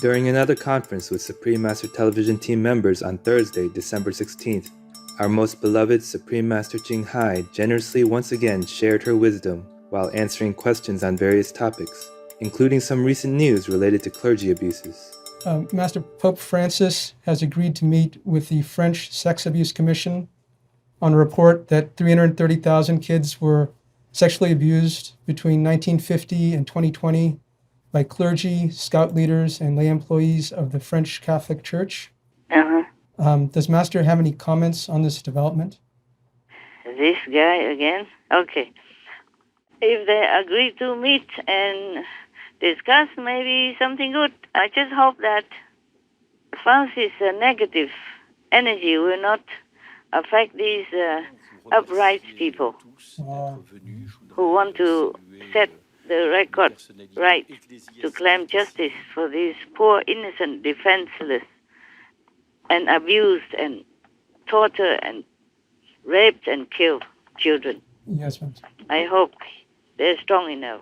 During another conference with Supreme Master Television team members on Thursday, December 16th, our most beloved Supreme Master Ching Hai generously once again shared her wisdom while answering questions on various topics, including some recent news related to clergy abuses. Master Pope Francis has agreed to meet with the French Sex Abuse Commission on a report that 330,000 kids were sexually abused between 1950 and 2020 by clergy, scout leaders, and lay employees of the French Catholic Church. Does Master have any comments on this development? This guy again? Okay. If they agree to meet and discuss maybe something good, I just hope that Francis' negative energy will not affect these upright people who want to set the record right to claim justice for these poor, innocent, defenseless, and abused and tortured and raped and killed children. Yes, ma'am. I hope they're strong enough.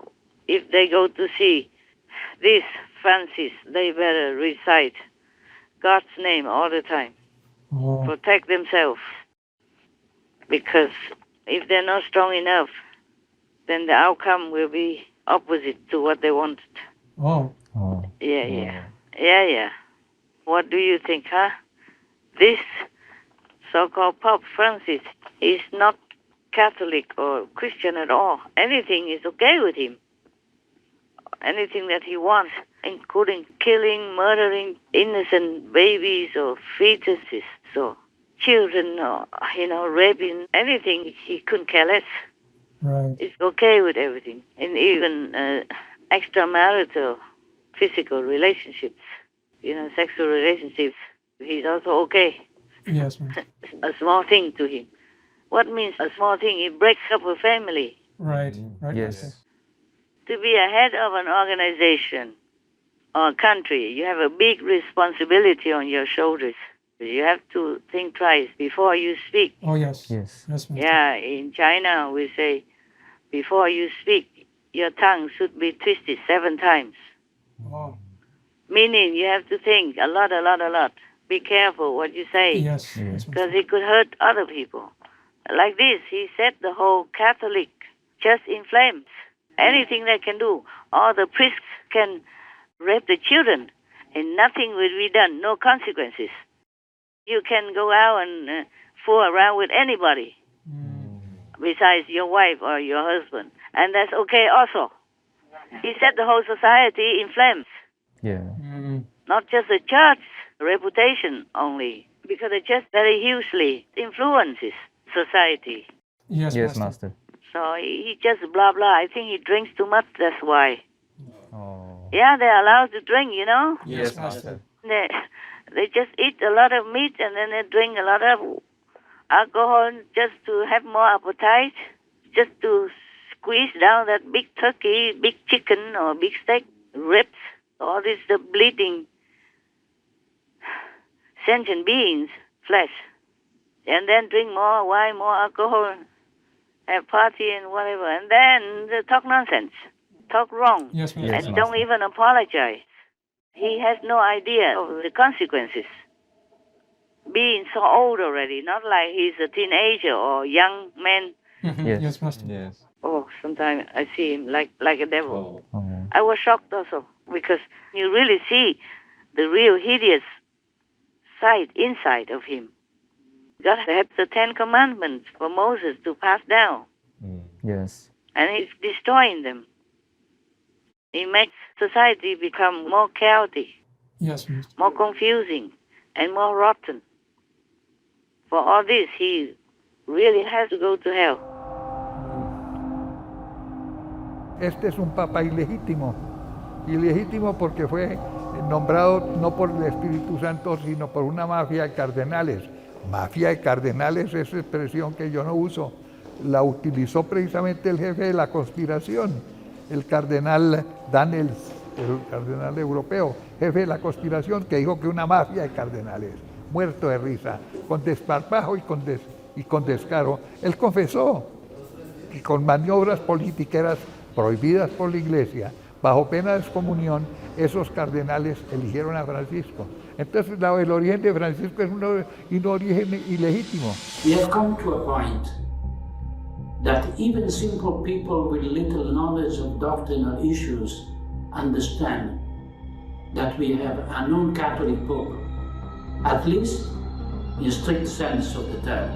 If they go to see this Francis, they better recite God's name all the time. Protect themselves. Because if they're not strong enough, then the outcome will be opposite to what they wanted. Yeah. What do you think, huh? This so-called Pope Francis is not Catholic or Christian at all. Anything is okay with him. Anything that he wants, including killing, murdering innocent babies or fetuses or children or, raping, anything, he couldn't care less. Right. It's okay with everything. And even extramarital physical relationships, sexual relationships, he's also okay. Yes, ma'am. A small thing to him. What means a small thing? It breaks up a family. Right. Yes. To be a head of an organization or a country, you have a big responsibility on your shoulders. You have to think twice before you speak. Oh, yes. Yes. Yes, ma'am. Yeah, in China we say, before you speak, your tongue should be twisted 7 times. Oh. Meaning you have to think a lot. Be careful what you say. Yes. Yes, ma'am. Because it could hurt other people. Like this, he set the whole Catholic just in flames. Anything they can do. All the priests can rape the children and nothing will be done, no consequences. You can go out and fool around with anybody besides your wife or your husband. And that's okay also. He set the whole society in flames. Yeah. Not just the church's reputation only, because the church very hugely influences society. Yes, Yes, Master. Master. So he just blah, blah. I think he drinks too much, that's why. Oh. Yeah, they're allowed to drink, Yes, Master. They just eat a lot of meat and then they drink a lot of alcohol just to have more appetite, just to squeeze down that big turkey, big chicken or big steak, ribs, all this the bleeding sentient beings, flesh. And then drink more wine, more alcohol, have party and whatever. And then they talk nonsense, talk wrong, Yes, Master. Yes, and Master. don't even apologize. He has no idea of the consequences. Being so old already, not like he's a teenager or young man. Yes. Yes, Master. Yes. Oh, sometimes I see him like a devil. Oh. Oh. I was shocked also because you really see the real hideous side inside of him. God had the 10 Commandments for Moses to pass down, Yes. and he's destroying them. He makes society become more chaotic, Yes, Master. more confusing, and more rotten. For all this, he really has to go to hell. Este es un papa ilegítimo. Ilegítimo porque fue nombrado no por el Espíritu Santo, sino por una mafia de cardenales. Mafia de cardenales es expresión que yo no uso. La utilizó precisamente el jefe de la conspiración, el cardenal Daniels, el cardenal europeo, jefe de la conspiración, que dijo que una mafia de cardenales, muerto de risa, con desparpajo y con descaro. Él confesó que con maniobras politiqueras prohibidas por la Iglesia, bajo pena de excomunión, esos cardenales eligieron a Francisco. Entonces el origen de Francisco es un origen ilegítimo. We have come to a point that even simple people with little knowledge of doctrinal issues understand that we have a non-Catholic Pope, at least in a strict sense of the term.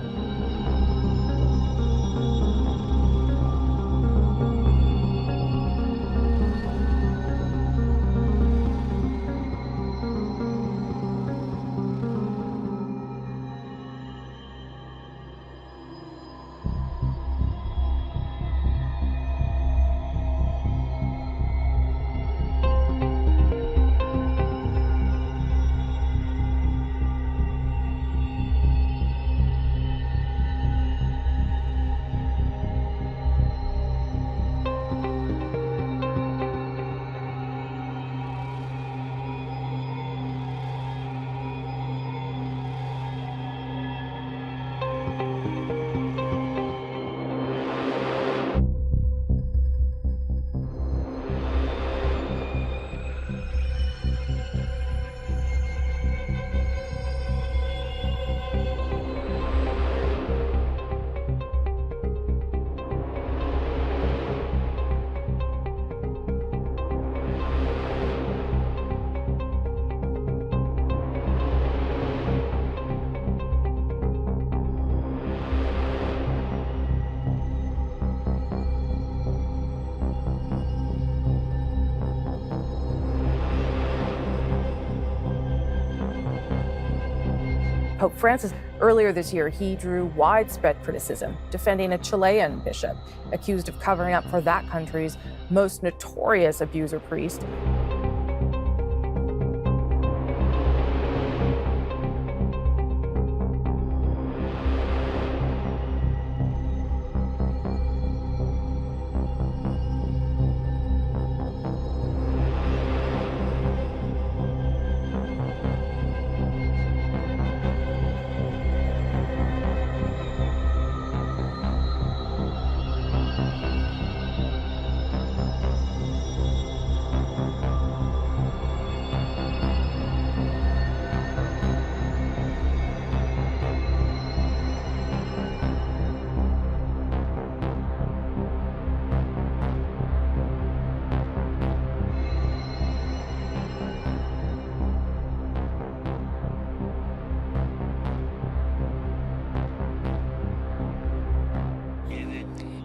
Pope Francis, earlier this year, he drew widespread criticism, defending a Chilean bishop accused of covering up for that country's most notorious abuser priest.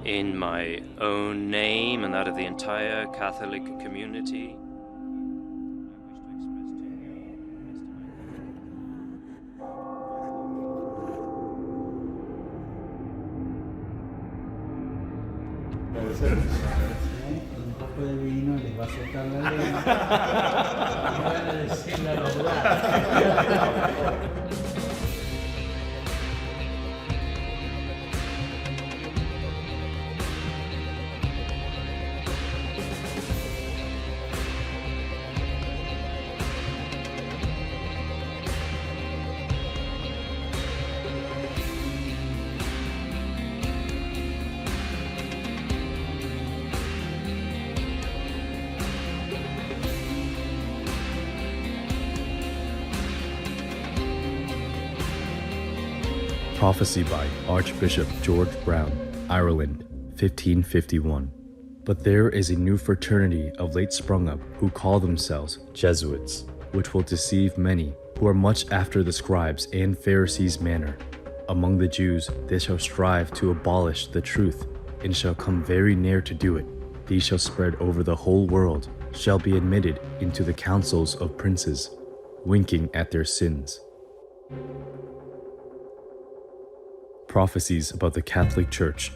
In my own name and that of the entire Catholic community. Un poco de vino les va a soltar la lengua y van a decir la verdad. Prophecy by Archbishop George Brown, Ireland, 1551. But there is a new fraternity of late sprung up who call themselves Jesuits, which will deceive many, who are much after the scribes and Pharisees' manner. Among the Jews they shall strive to abolish the truth, and shall come very near to do it. These shall spread over the whole world, shall be admitted into the councils of princes, winking at their sins. Prophecies about the Catholic Church.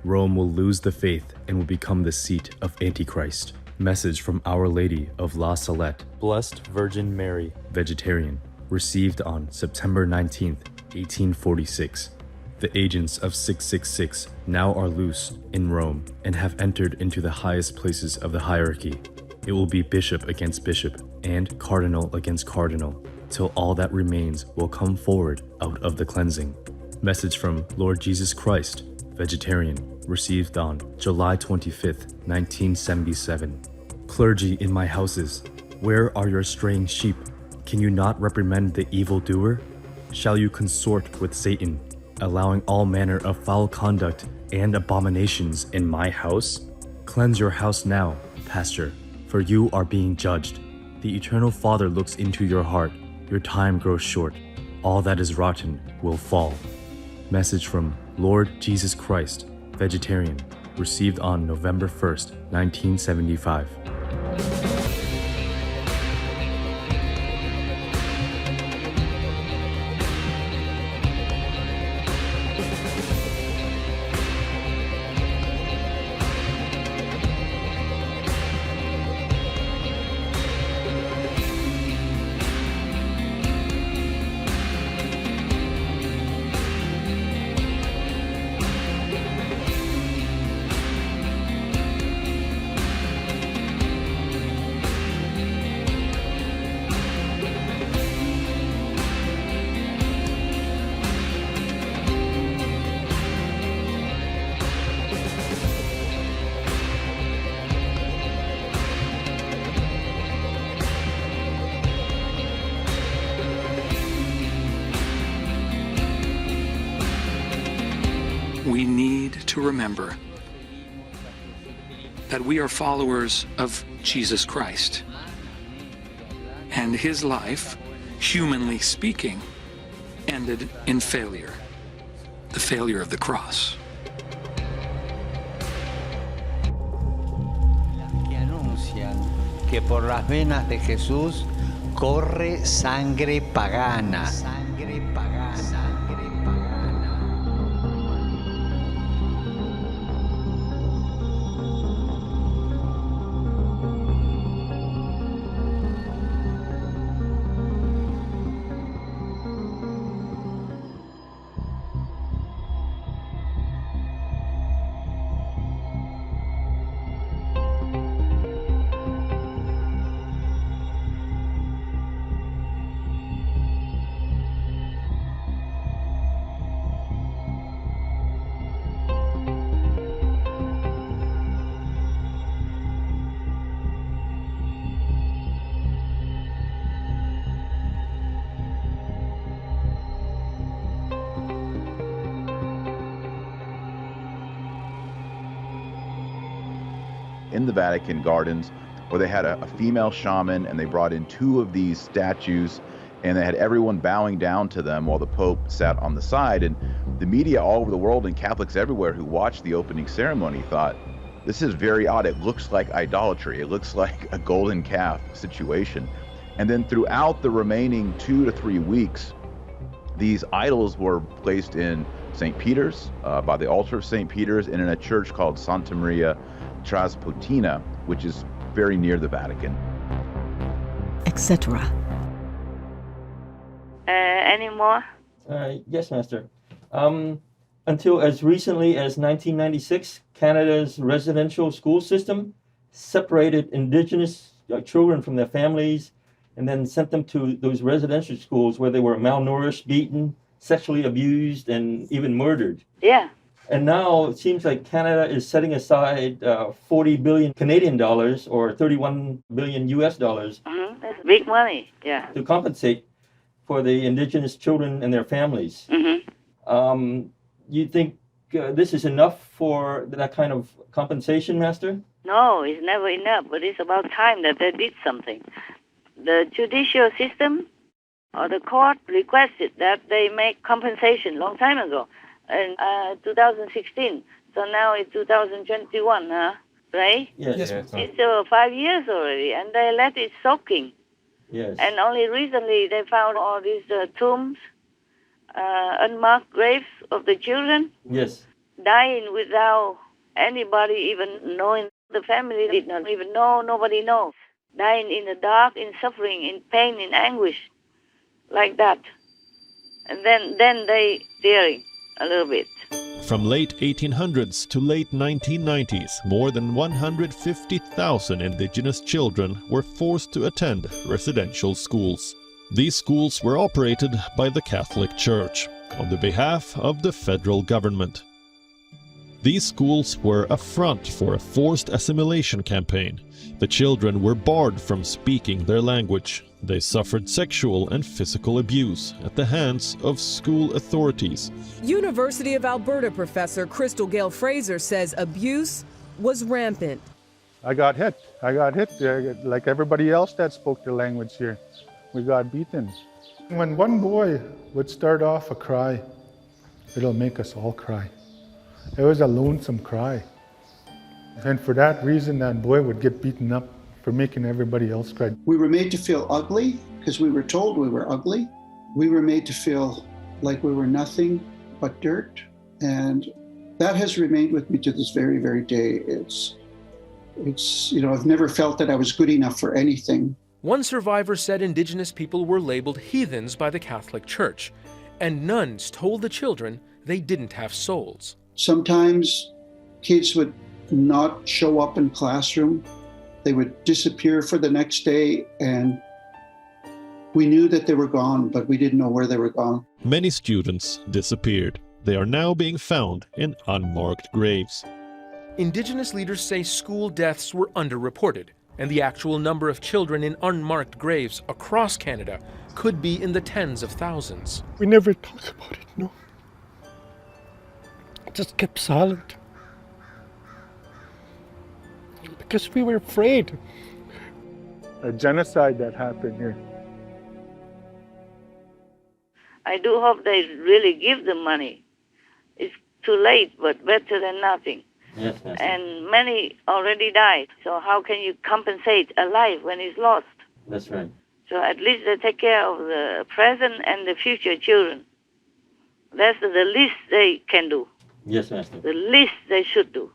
Rome will lose the faith and will become the seat of Antichrist. Message from Our Lady of La Salette, Blessed Virgin Mary, vegetarian, received on September 19th, 1846. The agents of 666 now are loose in Rome and have entered into the highest places of the hierarchy. It will be bishop against bishop and cardinal against cardinal, till all that remains will come forward out of the cleansing. Message from Lord Jesus Christ, vegetarian, received on July 25th, 1977. Clergy in my houses, where are your straying sheep? Can you not reprimand the evildoer? Shall you consort with Satan, allowing all manner of foul conduct and abominations in my house? Cleanse your house now, pastor, for you are being judged. The eternal Father looks into your heart. Your time grows short. All that is rotten will fall. Message from Lord Jesus Christ, vegetarian, received on November 1st, 1975. We need to remember that we are followers of Jesus Christ, and his life, humanly speaking, ended in failure, the failure of the cross. Que anuncian que por las venas de Jesús corre sangre pagana. Sangre pagana. Sangre pagana. In the Vatican gardens, where they had a female shaman, and they brought in 2 of these statues, and they had everyone bowing down to them while the Pope sat on the side. And the media all over the world and Catholics everywhere who watched the opening ceremony thought, this is very odd. It looks like idolatry. It looks like a golden calf situation. And then throughout the remaining 2 to 3 weeks, these idols were placed in St. Peter's, by the altar of St. Peter's, and in a church called Santa Maria Traspontina, which is very near the Vatican. Etc. Any more? Yes, Master. Until as recently as 1996, Canada's residential school system separated Indigenous children from their families and then sent them to those residential schools where they were malnourished, beaten, sexually abused, and even murdered. Yeah. And now it seems like Canada is setting aside 40 billion Canadian dollars or 31 billion US dollars. Mm-hmm. That's big money, yeah. To compensate for the Indigenous children and their families. Mm-hmm. You think this is enough for that kind of compensation, Master? No, it's never enough, but it's about time that they did something. The judicial system or the court requested that they make compensation long time ago. In 2016, so now it's 2021, right? Yes. It's 5 years already, and they let it soaking. Yes. And only recently they found all these tombs, unmarked graves of the children. Yes. Dying without anybody even knowing. The family did not even know, nobody knows. Dying in the dark, in suffering, in pain, in anguish, like that. And then they daring a little bit. From late 1800s to late 1990s, more than 150,000 Indigenous children were forced to attend residential schools. These schools were operated by the Catholic Church on the behalf of the federal government. These schools were a front for a forced assimilation campaign. The children were barred from speaking their language. They suffered sexual and physical abuse at the hands of school authorities. University of Alberta professor Crystal Gale Fraser says abuse was rampant. I got hit like everybody else that spoke the language here. We got beaten. When one boy would start off a cry, it'll make us all cry. It was a lonesome cry. And for that reason, that boy would get beaten up for making everybody else cry. We were made to feel ugly because we were told we were ugly. We were made to feel like we were nothing but dirt. And that has remained with me to this very, very day. It's I've never felt that I was good enough for anything. One survivor said Indigenous people were labeled heathens by the Catholic Church, and nuns told the children they didn't have souls. Sometimes kids would not show up in classroom. They would disappear for the next day, and we knew that they were gone, but we didn't know where they were gone. Many students disappeared. They are now being found in unmarked graves. Indigenous leaders say school deaths were underreported, and the actual number of children in unmarked graves across Canada could be in the tens of thousands. We never talked about it, no. Just kept silent. Because we were afraid. A genocide that happened here. I do hope they really give the money. It's too late, but better than nothing. Yes, and many already died. So how can you compensate a life when it's lost? That's right. So at least they take care of the present and the future children. That's the least they can do. Yes, Master. The least they should do.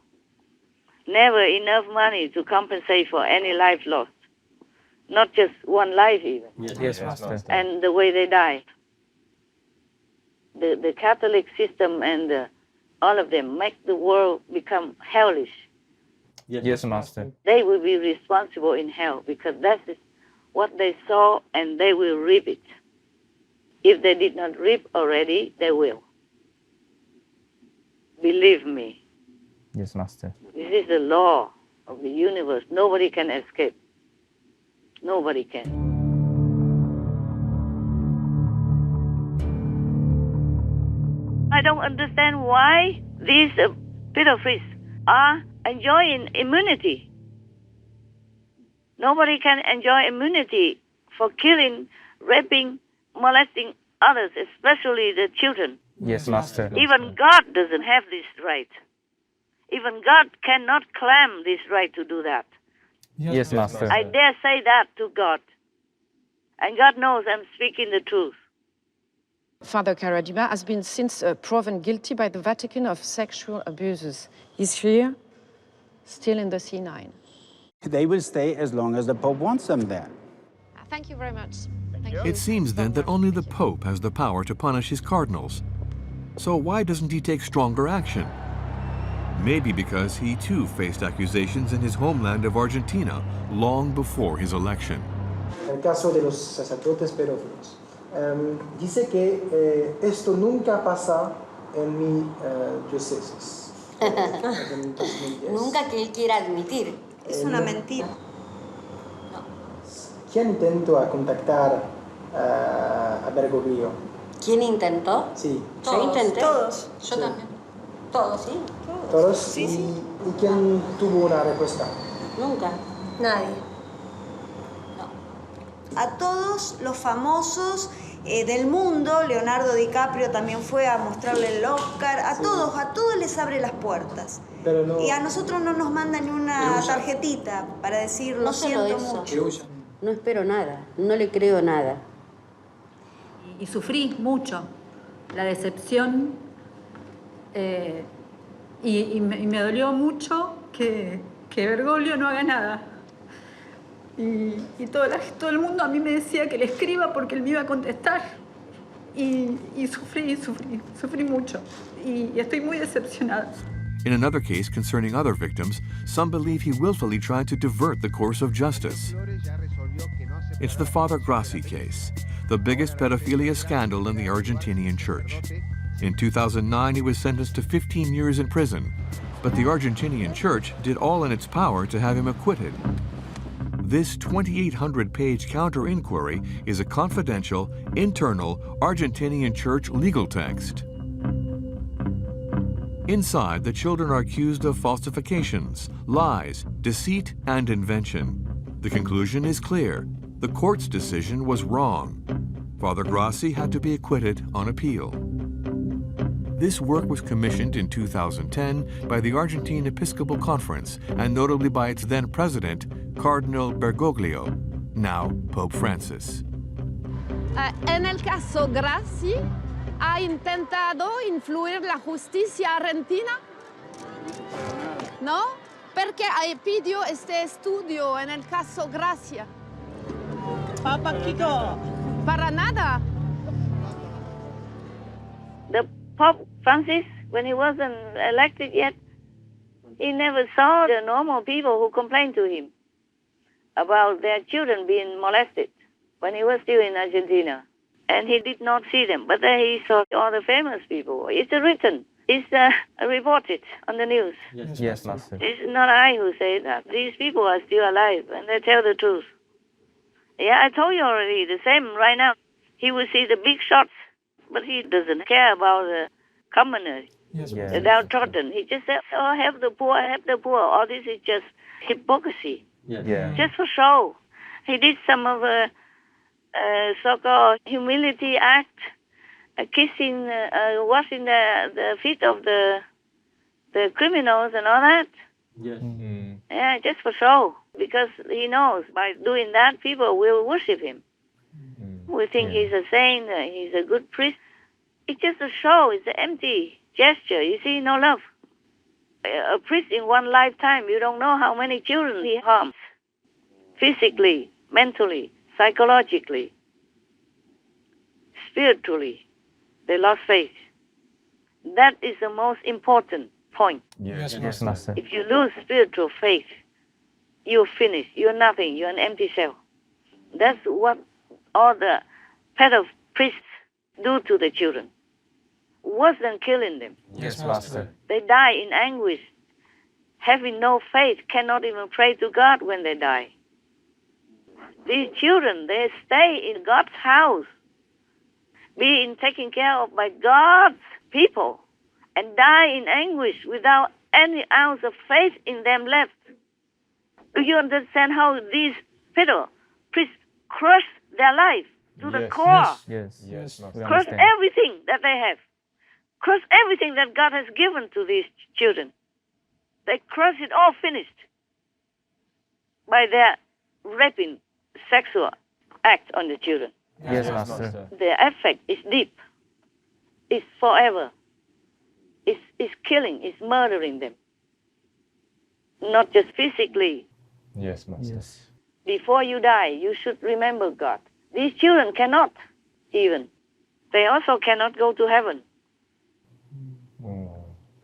Never enough money to compensate for any life lost. Not just one life even. Yes, Master. And the way they died. The Catholic system and all of them make the world become hellish. Yes, Master. They will be responsible in hell because that is what they saw, and they will reap it. If they did not reap already, they will. Believe me. Yes, Master. This is the law of the universe. Nobody can escape. Nobody can. I don't understand why these pedophiles are enjoying immunity. Nobody can enjoy immunity for killing, raping, molesting others, especially the children. Yes, Master. Even God doesn't have this right. Even God cannot claim this right to do that. Yes, Master. I dare say that to God. And God knows I'm speaking the truth. Father Karadima has been since proven guilty by the Vatican of sexual abuses. He's here, still in the C9. They will stay as long as the Pope wants them there. Thank you very much. It seems then that only the Pope has the power to punish his cardinals. So why doesn't he take stronger action? Maybe because he too faced accusations in his homeland of Argentina long before his election. El caso de los sacerdotes pedófilos. Dice que esto nunca pasa en mi diócesis. Nunca que él quiera admitir. Es una mentira. ¿Quién intentó a contactar a Bergoglio? ¿Quién intentó? Sí. Yo intenté. Todos. Yo también. Todos, sí. ¿Todos? Sí, sí. ¿Y quién tuvo una respuesta? Nunca. Nadie. No. A todos los famosos del mundo, Leonardo DiCaprio también fue a mostrarle el Oscar, a todos les abre las puertas. Pero no... Y a nosotros no nos mandan ni una tarjetita para decir lo siento mucho. No espero nada, no le creo nada. Y sufrí mucho la decepción y me dolió mucho que Bergoglio no haga nada. Y todo el mundo a mí me decía que le escriba porque él me iba a contestar. Y sufrí mucho. Y estoy muy decepcionada. In another case concerning other victims, some believe he willfully tried to divert the course of justice. It's the Father Grassi case, the biggest pedophilia scandal in the Argentinian church. In 2009, he was sentenced to 15 years in prison. but the Argentinian church did all in its power to have him acquitted. This 2,800-page counter-inquiry is a confidential, internal Argentinian church legal text. Inside, the children are accused of falsifications, lies, deceit, and invention. The conclusion is clear. The court's decision was wrong. Father Grassi had to be acquitted on appeal. This work was commissioned in 2010 by the Argentine Episcopal Conference and notably by its then president, Cardinal Bergoglio, now Pope Francis. En el caso Grassi, ¿ha intentado influir la justicia argentina? ¿No? Perché pidió este estudio en el caso Gracia? Para nada. The Pope Francis, when he wasn't elected yet, he never saw the normal people who complained to him about their children being molested when he was still in Argentina. And he did not see them, but then he saw all the famous people. It's written, it's reported on the news. Yes, Master. It's not I who say that. These people are still alive and they tell the truth. Yeah, I told you already, the same right now. He will see the big shots, but he doesn't care about the commoners, the downtrodden. He just said, oh, help the poor, help the poor. All this is just hypocrisy. Just for show. He did some of so-called humility act, kissing, washing the feet of the criminals and all that. Yeah, just for show, because he knows by doing that people will worship him. We think he's a saint, he's a good priest. It's just a show, it's an empty gesture. You see, no love. A priest in one lifetime, you don't know how many children he harms. Physically, mentally, psychologically, spiritually, they lost faith. That is the most important point. Yes, Master. If you lose spiritual faith, you're finished. You're nothing. You're an empty shell. That's what all the pedo priests do to the children. Worse than killing them. Yes, Master. They die in anguish, having no faith, cannot even pray to God when they die. These children, they stay in God's house, being taken care of by God's people, and die in anguish without any ounce of faith in them left. Do you understand how these pedo priests crush their life to the core? Yes. Crush everything that they have. Crush everything that God has given to these children. They crush it all finished by their raping sexual act on the children. Yes, Master. The effect is deep. It's forever. It's killing, it's murdering them. Not just physically. Yes, Master. Yes. Before you die, you should remember God. These children cannot even. They also cannot go to heaven.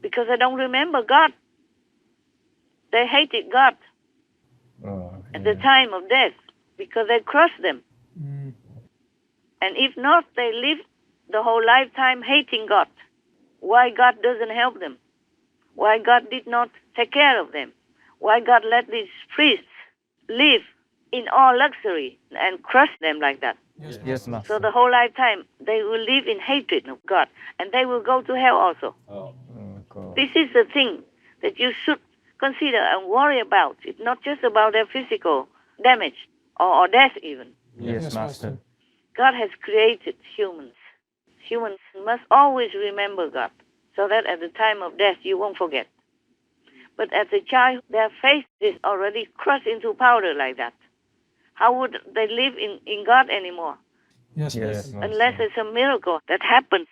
Because they don't remember God. They hated God at the time of death because they crushed them. And if not, they live the whole lifetime hating God. Why God doesn't help them? Why God did not take care of them? Why God let these priests live in all luxury and crush them like that? Yes, Master. So the whole lifetime they will live in hatred of God, and they will go to hell also. This is the thing that you should consider and worry about. It's not just about their physical damage or death even. Yes, Master. God has created humans. Humans must always remember God, so that at the time of death you won't forget. But as a child, their faith is already crushed into powder like that. How would they live in God anymore? Yes, Unless it's a miracle that happens,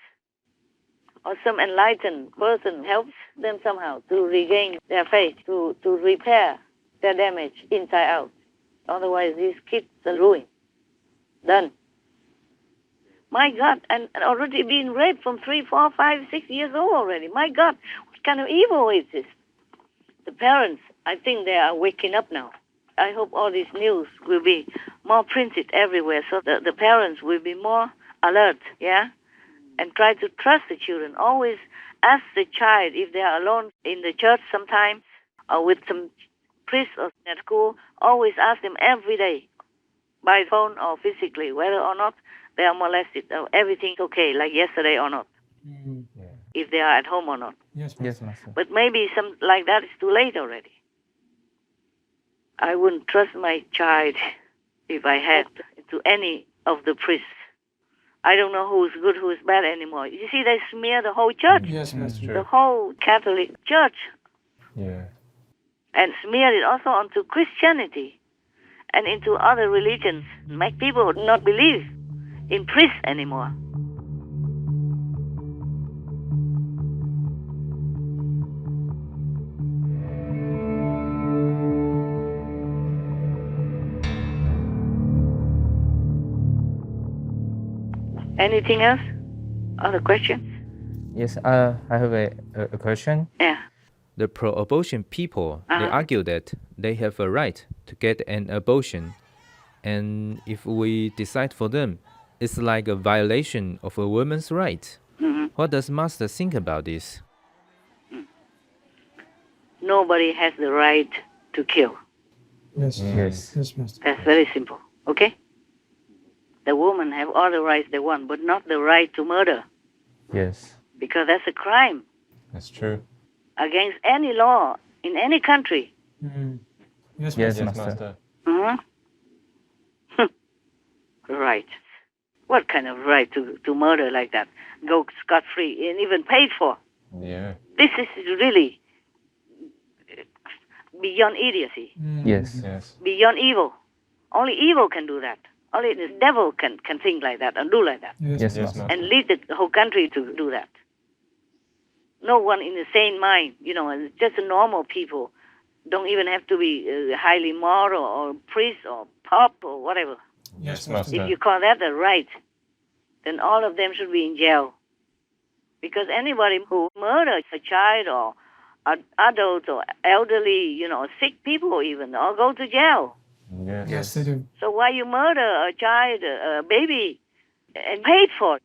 or some enlightened person helps them somehow to regain their faith, to repair their damage inside out. Otherwise, these kids are ruined. Done. My God, and already being raped from 3, 4, 5, 6 years old already. My God, what kind of evil is this? The parents, I think they are waking up now. I hope all this news will be more printed everywhere so that the parents will be more alert, and try to trust the children. Always ask the child if they are alone in the church sometimes or with some priest or at school, always ask them every day by phone or physically whether or not they are molested or everything's okay, like yesterday or not, if they are at home or not. Yes, Master. But maybe some like that is too late already. I wouldn't trust my child if I had to any of the priests. I don't know who's good, who's bad anymore. You see, they smear the whole church, Yes, Master. the whole Catholic Church, Yeah. and smear it also onto Christianity and into other religions, make people not believe in priests anymore. Anything else? Other questions? Yes, I have a question. Yeah. The pro-abortion people, they argue that they have a right to get an abortion, and if we decide for them, it's like a violation of a woman's right. What does Master think about this? Nobody has the right to kill. Yes, yes, Master. That's very simple, okay? The women have all the rights they want, but not the right to murder, Yes, because that's a crime that's true. against any law in any country. Yes, Master. Right. What kind of right to murder like that? Go scot-free and even paid for. Yeah. This is really beyond idiocy, Yes, yes. beyond evil. Only evil can do that. Only the devil can think like that and do like that. Yes, Master. And lead the whole country to do that. No one in the sane mind, just normal people, don't even have to be highly moral or priest or pope or whatever. Yes, Master. If you call that a right, then all of them should be in jail. Because anybody who murders a child or adults or elderly, sick people even, all go to jail. Yes, they do. So why you murder a child, a baby, and paid for it?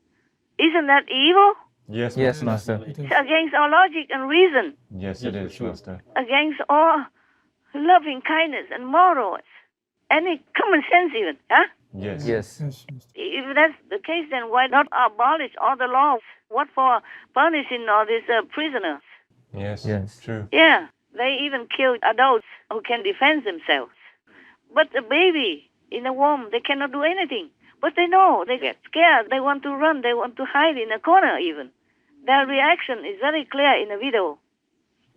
Isn't that evil? Yes, Master. It's against all logic and reason, Yes, it is, Master. against all loving kindness and morals, any common sense even, huh? Yes. Yes. If that's the case, then why not abolish all the laws? What for punishing all these prisoners? Yes, true. Yeah, they even kill adults who can defend themselves. But the baby in the womb, they cannot do anything. But they know, they get scared, they want to run, they want to hide in a corner even. Their reaction is very clear in the video.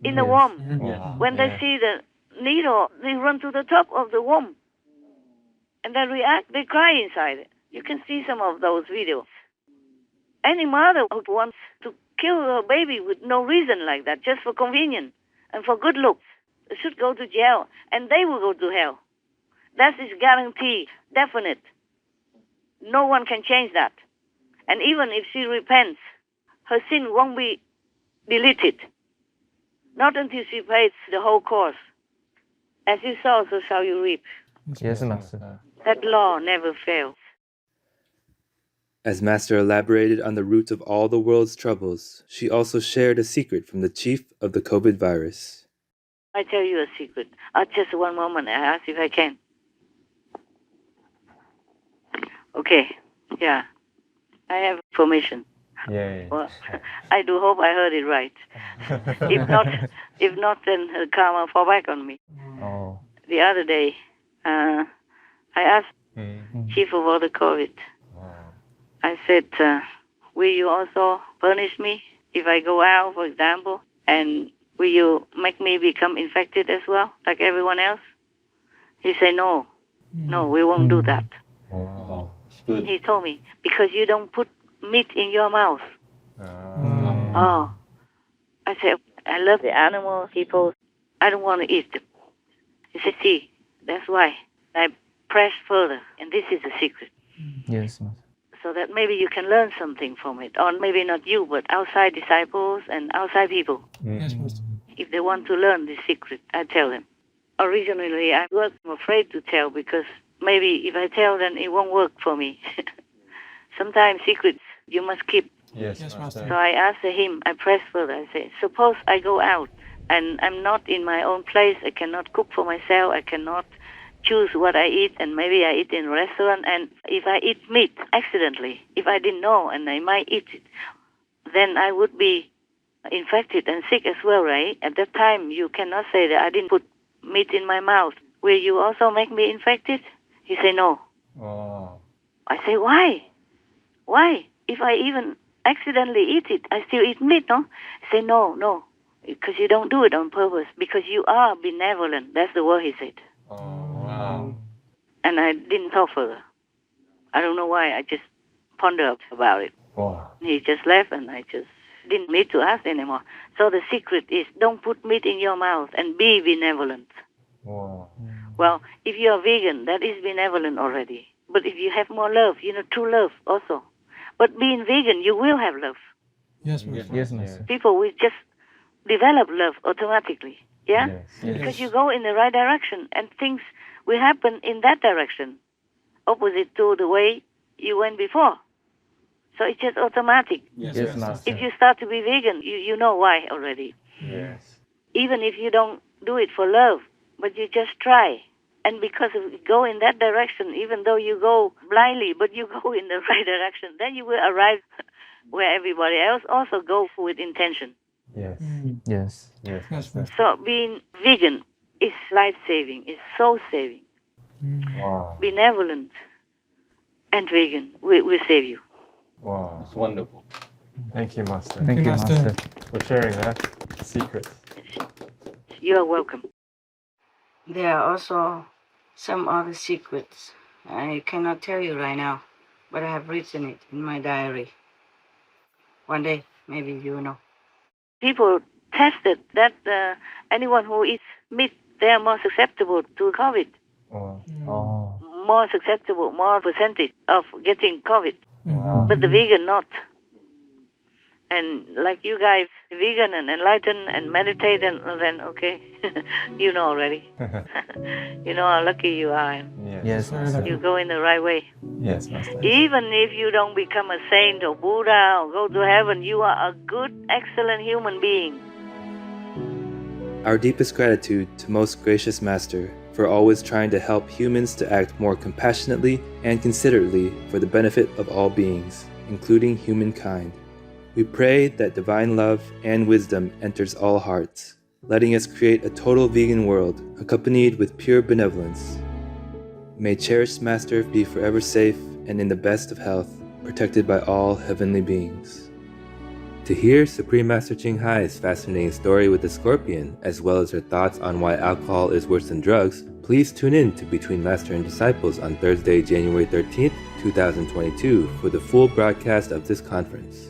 In the womb, when they see the needle, they run to the top of the womb. And they react, they cry inside. You can see some of those videos. Any mother who wants to kill her baby with no reason like that, just for convenience and for good looks, should go to jail, and they will go to hell. That is guaranteed, definite. No one can change that. And even if she repents, her sin won't be deleted. Not until she pays the whole cost. As you sow, so shall you reap. Yes, Master. That law never fails. As Master elaborated on the roots of all the world's troubles, she also shared a secret from the chief of the COVID virus. I tell you a secret. Just one moment, I ask if I can. Okay, yeah. I have permission. Yay. Well, I do hope I heard it right. If not, then karma fall back on me. Oh. The other day, I asked Chief of all the COVID. I said, will you also punish me if I go out, for example, and will you make me become infected as well, like everyone else? He said, no, we won't do that. He told me, because you don't put meat in your mouth. Oh. I said, I love the animals, people. I don't want to eat them. He said, see, that's why I press further, and this is the secret. Yes, Master. So that maybe you can learn something from it. Or maybe not you, but outside disciples and outside people. Yes, Master. If they want to learn this secret, I tell them. Originally, I was afraid to tell because maybe if I tell, then it won't work for me. Sometimes secrets you must keep Yes, Master. So I asked him, I pressed further, I said, suppose I go out and I'm not in my own place, I cannot cook for myself, I cannot choose what I eat, and maybe I eat in a restaurant, and if I eat meat accidentally, if I didn't know and I might eat it, then I would be infected and sick as well, right? At that time, you cannot say that I didn't put meat in my mouth. Will you also make me infected? He said, no. Oh. I say, why? Why? If I even accidentally eat it, I still eat meat, no? He said, no, because you don't do it on purpose, because you are benevolent. That's the word he said. Oh, wow. And I didn't talk further. I don't know why, I just pondered about it. Wow. He just left, and I just didn't need to ask anymore. So the secret is, don't put meat in your mouth and be benevolent. Wow. Well, if you are vegan, that is benevolent already. But if you have more love, true love also. But being vegan, you will have love. Yes, Master. Yes, Master. People will just develop love automatically. Yeah? Yes. Because you go in the right direction, and things will happen in that direction, opposite to the way you went before. So it's just automatic. Yes, Master. If you start to be vegan, you know why already. Yes. Even if you don't do it for love, but you just try. And because you go in that direction, even though you go blindly, but you go in the right direction, then you will arrive where everybody else also go with intention. Yes. Yes. Yes. Master. So being vegan is life-saving, is soul-saving. Wow. Benevolent and vegan will save you. Wow. It's wonderful. Thank you, Master. Thank you, Master, for sharing that secret. You are welcome. There are also some other secrets. I cannot tell you right now, but I have written it in my diary. One day, maybe you will know. People tested that anyone who eats meat, they are more susceptible to COVID. Oh. More susceptible, more percentage of getting COVID. Wow. But the vegan not. And like you guys, vegan and enlightened and meditate, and then okay, you know already. You know how lucky you are. Yes, Master. You go in the right way. Yes, Master. Even if you don't become a saint or Buddha or go to heaven, you are a good, excellent human being. Our deepest gratitude to Most Gracious Master for always trying to help humans to act more compassionately and considerately for the benefit of all beings, including humankind. We pray that divine love and wisdom enters all hearts, letting us create a total vegan world accompanied with pure benevolence. May cherished Master be forever safe and in the best of health, protected by all heavenly beings. To hear Supreme Master Ching Hai's fascinating story with the scorpion, as well as her thoughts on why alcohol is worse than drugs, please tune in to Between Master and Disciples on Thursday, January 13th, 2022 for the full broadcast of this conference.